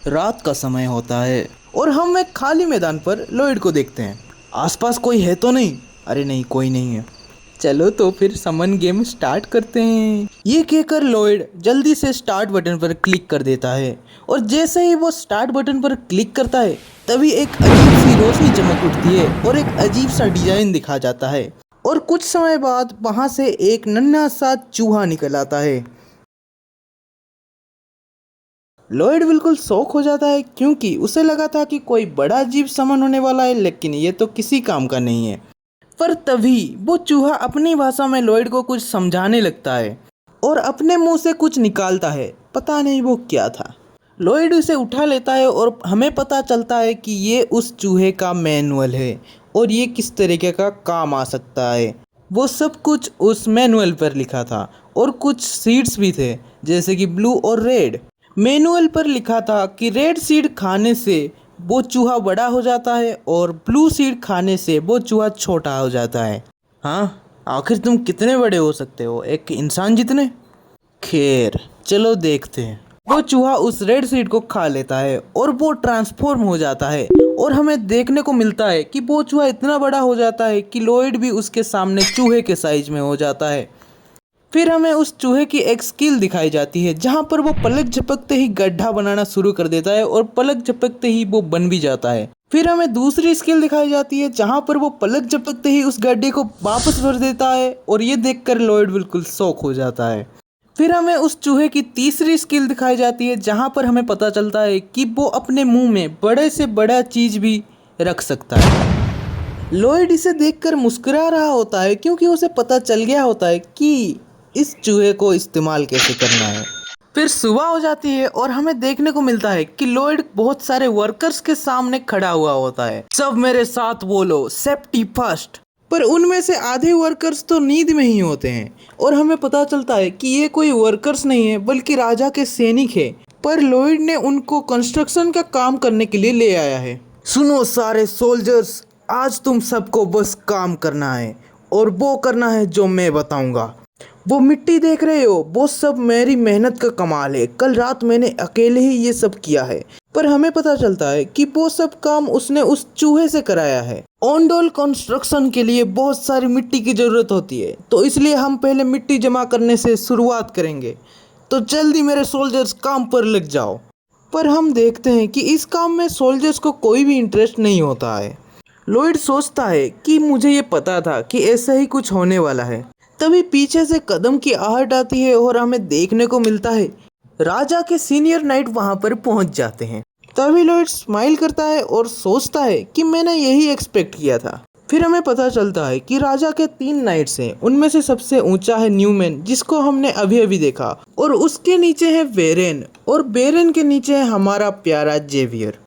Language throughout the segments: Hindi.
रात का समय होता है और हम एक खाली मैदान पर लॉयड को देखते हैं। आसपास कोई है तो नहीं? अरे नहीं, कोई नहीं है। चलो तो फिर समन गेम स्टार्ट करते हैं। ये कहकर लॉयड जल्दी से स्टार्ट बटन पर क्लिक कर देता है और जैसे ही वो स्टार्ट बटन पर क्लिक करता है तभी एक अजीब सी रोशनी चमक उठती है और एक अजीब सा डिजाइन दिखा जाता है और कुछ समय बाद वहां से एक नन्हा सा चूहा निकल आता है। लॉयड बिल्कुल शॉक हो जाता है क्योंकि उसे लगा था कि कोई बड़ा अजीब सामान होने वाला है, लेकिन ये तो किसी काम का नहीं है। पर तभी वो चूहा अपनी भाषा में लॉयड को कुछ समझाने लगता है और अपने मुंह से कुछ निकालता है। पता नहीं वो क्या था। लॉयड उसे उठा लेता है और हमें पता चलता है कि ये उस चूहे का मैनुअल है और ये किस तरीके का काम आ सकता है। वो सब कुछ उस मैनुअल पर लिखा था और कुछ सीड्स भी थे, जैसे कि ब्लू और रेड। मैनुअल पर लिखा था कि रेड सीड खाने से वो चूहा बड़ा हो जाता है और ब्लू सीड खाने से वो चूहा छोटा हो जाता है। हाँ, आखिर तुम कितने बड़े हो सकते हो, एक इंसान जितने? खैर चलो देखते हैं। वो चूहा उस रेड सीड को खा लेता है और वो ट्रांसफॉर्म हो जाता है और हमें देखने को मिलता है कि वो चूहा इतना बड़ा हो जाता है कि लॉयड भी उसके सामने चूहे के साइज में हो जाता है। फिर हमें उस चूहे की एक स्किल दिखाई जाती है जहां पर वो पलक झपकते ही गड्ढा बनाना शुरू कर देता है और पलक झपकते ही वो बन भी जाता है। फिर हमें दूसरी स्किल दिखाई जाती है जहां पर वो पलक झपकते ही उस गड्ढे को वापस भर देता है और ये देखकर लॉयड बिल्कुल शॉक हो जाता है। फिर हमें उस चूहे की तीसरी स्किल दिखाई जाती है जहां पर हमें पता चलता है कि वो अपने मुंह में बड़े से बड़ा चीज भी रख सकता है। लॉयड इसे देखकर मुस्कुरा रहा होता है क्योंकि उसे पता चल गया होता है कि इस चूहे को इस्तेमाल कैसे करना है। फिर सुबह हो जाती है और हमें देखने को मिलता है कि लॉयड बहुत सारे वर्कर्स के सामने खड़ा हुआ होता है। सब मेरे साथ बोलो, सेफ्टी फर्स्ट। पर उनमें से आधे वर्कर्स तो नींद में ही होते हैं और हमें पता चलता है कि ये कोई वर्कर्स नहीं है बल्कि राजा के सैनिक है। पर लॉयड ने उनको कंस्ट्रक्शन का काम करने के लिए ले आया है। सुनो सारे सोल्जर्स, आज तुम सबको बस काम करना है और वो करना है जो मैं बताऊंगा। वो मिट्टी देख रहे हो, वो सब मेरी मेहनत का कमाल है। कल रात मैंने अकेले ही ये सब किया है। पर हमें पता चलता है कि वो सब काम उसने उस चूहे से कराया है। ऑनडोल कंस्ट्रक्शन के लिए बहुत सारी मिट्टी की जरूरत होती है, तो इसलिए हम पहले मिट्टी जमा करने से शुरुआत करेंगे। तो जल्दी मेरे सोल्जर्स काम पर लग जाओ। पर हम देखते हैं कि इस काम में सोल्जर्स को कोई भी इंटरेस्ट नहीं होता है। लॉयड सोचता है कि मुझे ये पता था कि ऐसा ही कुछ होने वाला है। तभी पीछे से कदम की आहट आती है और हमें देखने को मिलता है राजा के सीनियर नाइट वहां पर पहुंच जाते हैं। तभी लॉयड स्माइल करता है और सोचता है कि मैंने यही एक्सपेक्ट किया था। फिर हमें पता चलता है कि राजा के 3 नाइट्स हैं। उनमें से सबसे ऊंचा है न्यूमैन, जिसको हमने अभी अभी देखा, और उसके नीचे है बेरेन, और बेरेन के नीचे है हमारा प्यारा जेवियर।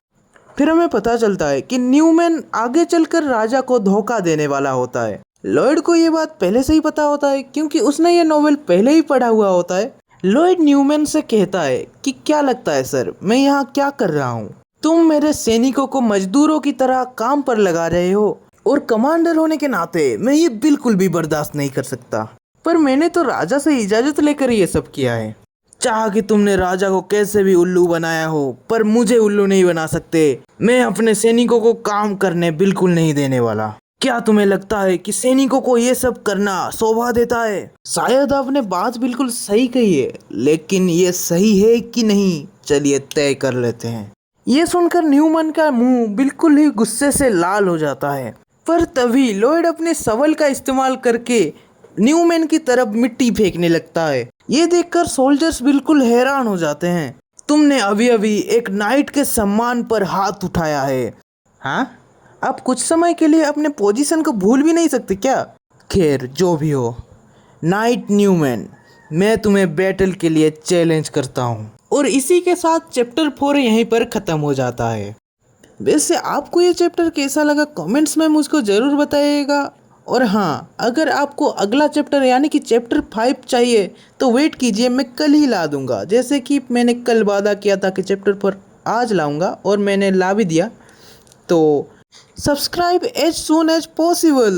फिर हमें पता चलता है कि न्यूमैन आगे चलकर राजा को धोखा देने वाला होता है। लॉयड को ये बात पहले से ही पता होता है क्योंकि उसने ये नोवेल पहले ही पढ़ा हुआ होता है। लॉयड न्यूमैन से कहता है कि क्या लगता है सर, मैं यहाँ क्या कर रहा हूँ? तुम मेरे सैनिकों को मजदूरों की तरह काम पर लगा रहे हो और कमांडर होने के नाते मैं ये बिल्कुल भी बर्दाश्त नहीं कर सकता। पर मैंने तो राजा से इजाजत लेकर ये सब किया है। चाह कि तुमने राजा को कैसे भी उल्लू बनाया हो, पर मुझे उल्लू नहीं बना सकते। मैं अपने सैनिकों को काम करने बिल्कुल नहीं देने वाला। क्या तुम्हें लगता है कि सैनिकों को ये सब करना शोभा देता है? शायद आपने बात बिल्कुल सही कही है, लेकिन ये सही है कि नहीं, चलिए तय कर लेते हैं। ये सुनकर न्यूमैन का मुंह बिल्कुल ही गुस्से से लाल हो जाता है। पर तभी लॉयड अपने शवल का इस्तेमाल करके न्यूमैन की तरफ मिट्टी फेंकने लगता है। ये देखकर सोल्जर्स बिल्कुल हैरान हो जाते हैं। तुमने अभी अभी एक नाइट के सम्मान पर हाथ उठाया है। हाँ, आप कुछ समय के लिए अपने पोजीशन को भूल भी नहीं सकते क्या? खैर जो भी हो, नाइट न्यूमैन, मैं तुम्हें बैटल के लिए चैलेंज करता हूँ। और इसी के साथ चैप्टर 4 यहीं पर ख़त्म हो जाता है। वैसे आपको ये चैप्टर कैसा लगा कमेंट्स में मुझको ज़रूर बताइएगा। और हाँ, अगर आपको अगला चैप्टर यानी कि चैप्टर 5 चाहिए तो वेट कीजिए, मैं कल ही ला दूँगा। जैसे कि मैंने कल वादा किया था कि चैप्टर 4 आज लाऊँगा और मैंने ला भी दिया। तो subscribe as soon as possible.